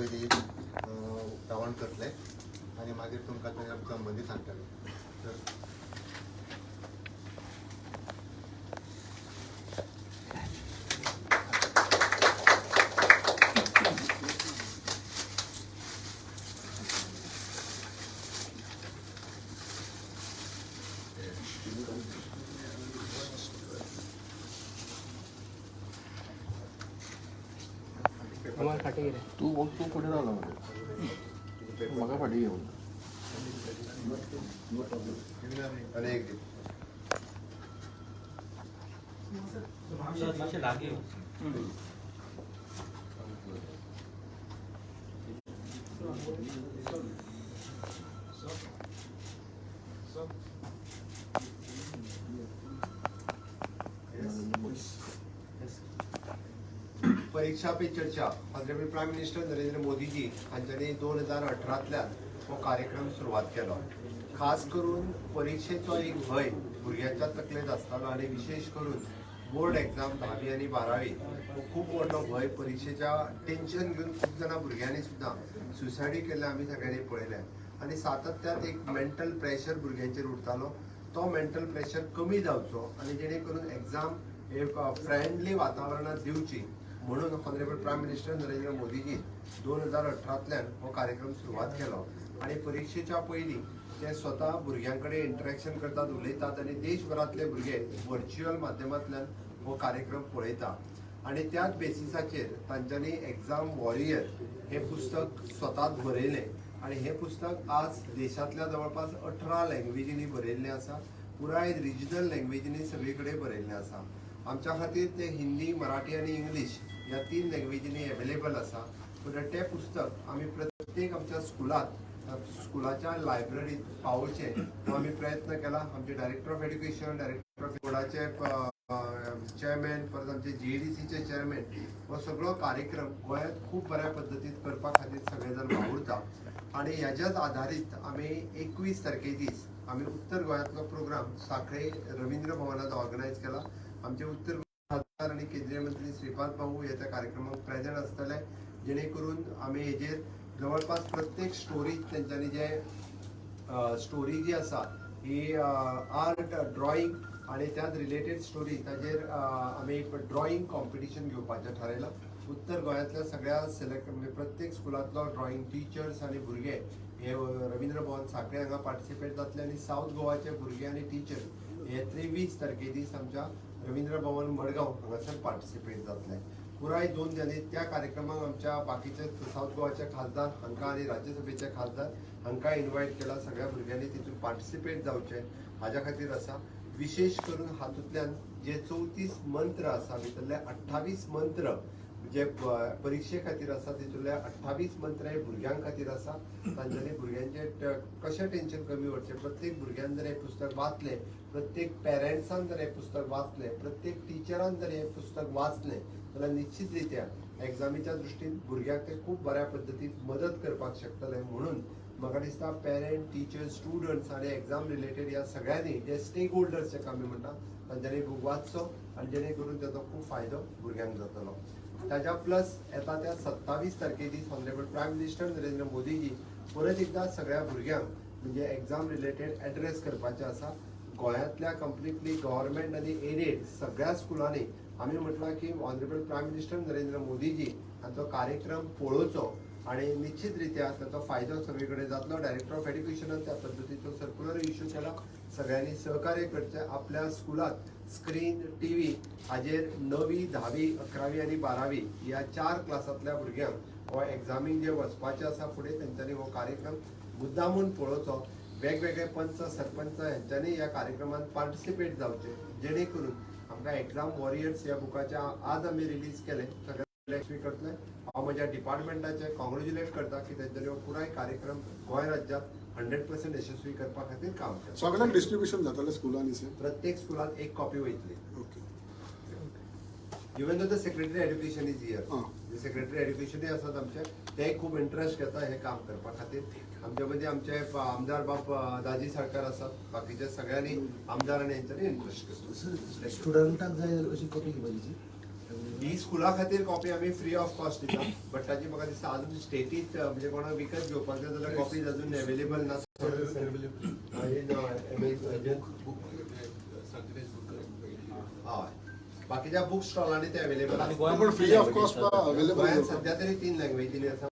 पयलीं उक्तावण करतले आनी मागीर तुमकां ते संबंदी सांगतले. तू पुढे राहिला मध्ये मग फाटी घेऊन Pariksha Pe Charcha honourable prime minister Narendra Modiji हांच्यानी 2018तल्यान हो कार्यक्रम सुरवात केलो. खास करून परीक्षेचो एक भय भुरग्यांच्या तकलेंत आसतालो आनी विशेष करून बोर्ड एग्जाम 10वी आनी 12वी हो खूब व्हडलो भय परीक्षेच्या टेन्शन घेवन खूब जाणां भुरग्यांनी सुद्दां सुसायडी केल्ले आमी सगळ्यांनी पळयले आनी सातत्यान एक मेंटल प्रेशर भुरग्यांचेर उरतालो. तो मेंटल प्रेशर कमी जावचो आनी जेणे करून एग्जाम एक फ्रेंडली वातावरणात दिवची म्हणून honourable prime minister Narendra Modiji 2018तल्यान हो कार्यक्रम सुरवात केलो आनी परीक्षेच्या पयलीं ते स्वता भुरग्यां कडेन इंटरेक्शन करतात, उलयतात आनी देशभरातले भुरगे व्हर्च्युअल माध्यमांतल्यान हो कार्यक्रम पळयतात आनी त्याच बेसिसाचेर तांच्यांनी एग्जाम वॉरियर हे पुस्तक स्वताच बरयलें आनी हे पुस्तक आज देशांतल्या जवळपास 18 लँग्वेजींनी बरयल्लें आसा. पुराय रिजनल लँग्वेजींनी सगळे कडेन बरयल्लें आसा. आमच्या खातीर ते हिंदी, मराठी आनी इंग्लीश ह्या 3 लँग्वेजींनी अवेलेबल आसा. पण ते पुस्तक आमी प्रत्येक आमच्या स्कुलाच्या लायब्ररीत पावोवचे हो आमी प्रयत्न केला. आमचे director of education, director of बोर्डाचे चेअरमॅन, परत आमचे GADCचे चेअरमॅन हो सगळो कार्यक्रम गोंयांत खूब बऱ्या पद्दतीन करपा खातीर सगळे जाण वावुरता आनी ह्याच्याच आधारीत आमी 21 तारखे दीस आमी उत्तर गोंयांतलो प्रोग्राम सांखळे रवींद्र भवनात ऑर्गनायज केला. आमचे उत्तर खासदार आनी केंद्रीय मंत्री श्रीपाद भाऊ हे त्या कार्यक्रमाक प्रेझेंट आसतले, जेणे करून आमी हेजेर जवळपास प्रत्येक स्टोरी तेंच्यांनी जे स्टोरी जी आसा ही आर्ट, ड्रॉइंग आनी त्याच रिलेटेड स्टोरी ताजेर आमी ड्रॉइंग कॉम्पिटिशन घेवपाचें थारायलां. उत्तर गोंयांतल्या सगळ्या म्हणजे प्रत्येक स्कुलांतलो ड्रॉइंग टीचर्स आनी भुरगे हे रवींद्र भवन सांखळे हांगा पार्टिसिपेट जातले आनी साऊथ गोवाचे भुरगे आनी टीचर हे 23 तारखे दीस आमच्या रवींद्र भवन मडगांव हांगासर पार्टिसिपेट जातले. पुराय 2 दिसांनी त्या कार्यक्रमाक आमच्या बाकीचे साऊथ गोवाचे खासदार हांकां आनी राज्यसभेचे खासदार हांकां इन्वायट केला. सगळ्या भुरग्यांनी तितून पार्टिसिपेट जावचे हाज्या खातीर आसा. विशेष करून हातूंतल्यान जे 34 मंत्र आसा भितरले 28 मंत्र जे परीक्षे खातीर आसा तितूंतले 28 मंत्र हे भुरग्यां खातीर आसा. तांच्यांनी भुरग्यांचे कशें टेन्शन कमी करचें, प्रत्येक भुरग्यान जर हे पुस्तक वाचलें, प्रत्येक पेरंट्सान जर हे पुस्तक वाचलें, प्रत्येक टिचरान जर हे पुस्तक वाचलें जाल्यार निश्चित रित्या एग्जामीच्या दृश्टीन भुरग्याक ते खूब बऱ्या पद्दतीन मदत करपाक शकतले. म्हणून म्हाका दिसता पेरंट, टिचर्स, स्टुडंट्स आनी एग्जाम रिलेटेड ह्या सगळ्यांनी जे स्टेक होल्डर्स जेका आमी म्हणटा तांच्यांनी बूक वाचचो आनी जेणे करून ताचो खूब फायदो भुरग्यांक जातलो. ताच्या प्लस येता त्या 27 तारखे दीस honourable prime minister Narendra Modiji परत एकदा सगळ्या भुरग्यांक म्हणजे एग्जाम रिलेटेड एड्रेस करपाचें आसा. गोंयांतल्या कंप्लिटली गव्हर्मेंट आनी एडेड सगळ्या स्कुलांनी आमी म्हटलां की honourable prime minister Narendra Modi ji हांचो कार्यक्रम पळोवचो आनी निश्चित रित्या ताचो फायदो सगळे कडेन जातलो. डायरेक्टर ऑफ एड्युकेशनान त्या पद्दतीचो सर्क्युलर इश्यू केला. सगळ्यांनी सहकार्य करचें. आपल्या स्कुलात स्क्रीन, टीव्ही हाजेर 9वी, 10वी, 11वी आनी 12वी ह्या 4 क्लासांतल्या भुरग्यांक हो एग्जामीक जे वचपाचें आसा फुडें तेंच्यांनी हो कार्यक्रम मुद्दामून पळोवचो. वेगवेगळे पंच, सरपंच हेंच्यांनी ह्या कार्यक्रमांत पार्टिसिपेट जावचे जेणे करून आमकां एग्जाम वॉरियर्स ह्या बुकाचे आज आमी रिलीज केले. सगळे यशस्वी करतले. हांव म्हज्या डिपार्टमेंटाचे कॉंग्रेच्युलेट करता की तेंच्यांनी हो पुराय कार्यक्रम गोंय राज्यांत 100% यशस्वी करपा खातीर काम केलें. सगळ्यांक डिस्ट्रिब्युशन जातालें स्कुलांनी सर? प्रत्येक स्कुलांत एक कॉपी वयतली. Okay. Even though the secretary education is here. जे सेक्रेटरी एड्युकेशनूय आसात आमचे ते खूब इंटरेस्ट घेता हे काम करपा खातीर. आमचे मदीं आमचे आमदार बाब दाजी साळकार आसात. बाकीचे सगळ्यांनी आमदार आनी हेंच्यांनी इंटरेस्ट घेतलो. स्टुडंटाक जाय अशी कॉपी घेवपाची ही स्कुला खातीर कॉपी आमी फ्री ऑफ कॉस्ट दिता बट ताची म्हाका दिसता अजून स्टेटीत म्हणजे कोणाक विकत घेवपाक जाय जाल्यार कॉपीज अजून अवेलेबल ना हय बाकीच्या बुक स्टॉलांनी ते अवेलेबल पण फ्री ऑफ कॉस्ट अवेलेबल गोंयांत सध्या तरी 3 लँग्वेजीनी आसा